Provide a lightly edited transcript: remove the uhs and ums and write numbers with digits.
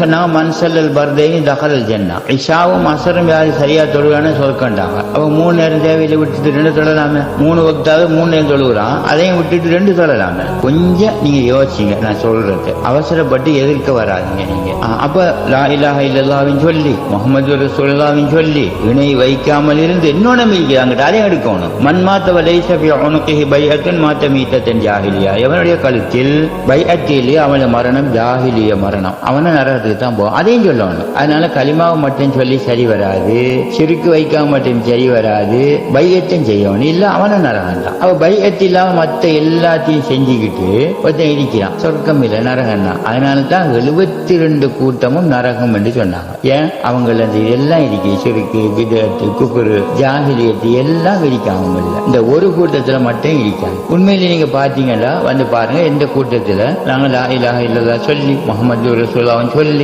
சொன்னாங்க மன்சல்லல் பர்தைனி தகலல் ஜன்னா. இஷாவும் அசரும் யாரு சரியா தொழுவான்னு சொல்லிட்டாங்க. அவ 3 நேரம் தேவையில விட்டுட்டு 2 தொழலாமே. 3 வக்தாவது 3 நேரம் தொழுகிறான், அதையும் விட்டுட்டு 2 தொழலாமே. கொஞ்சம் நீங்க யோசிங்க நான் சொல்றது. அவசரப்பட்டு எதிர்க்க வராதிங்க நீங்க. அப்ப லா இலாஹ இல்லல்லாஹ்வின் சொல்லி முஹம்மது ரசூலுல்லாஹ்வின் சொல்லி இணை வைக்காமல் இருந்து இன்னொன்னு மீக்கிறாங்க, அதையும் எடுக்கணும். மன்மாத்த லைஸ ஃபி உனுகிஹி பைஅத்துன் மாத்த மீத்தன் ஜாஹிலியா. எவனுடைய கழுத்தில் பைஅத்திலே அவன மரணம் ஜாஹிலிய மரணம், அவன நரகத்துக்கு தான் போகும். அதையும் சொல்லணும். அதனால கலிமாவை மட்டும் சொல்லி சரி வராது, சிறுக்கு வைக்காம மட்டும் சரி வராது, பையத்தையும் செய்யணும். இல்ல அவன நரகம் தான். அவ பையத்து இல்லாம மத்த எல்லாத்தையும் செஞ்சுக்கிட்டு ஒருத்தன் இருக்கிறான், சொர்க்கம் இல்ல நரகம் தான். அதனால தான் 72 கூட்டமும் நரகம் என்று சொன்னாங்க. ஏன் அவங்கள எல்லாம் இருக்கு, சிறுக்கு பிதஅத்து குஃப்ரு ஜாஹிலியத்து எல்லாம் இருக்காங்க. இந்த ஒரு கூட்டத்துல மட்டும் இருக்காங்க. உண்மையில நீங்க பாத்தீங்கன்னா வந்து பாருங்க, எந்த கூட்டத்துல நாங்க லா இலாஹ இல்லல்லாஹ் சொல்லி முஹம்மது ரசூலுல்லாஹ் சொல்லி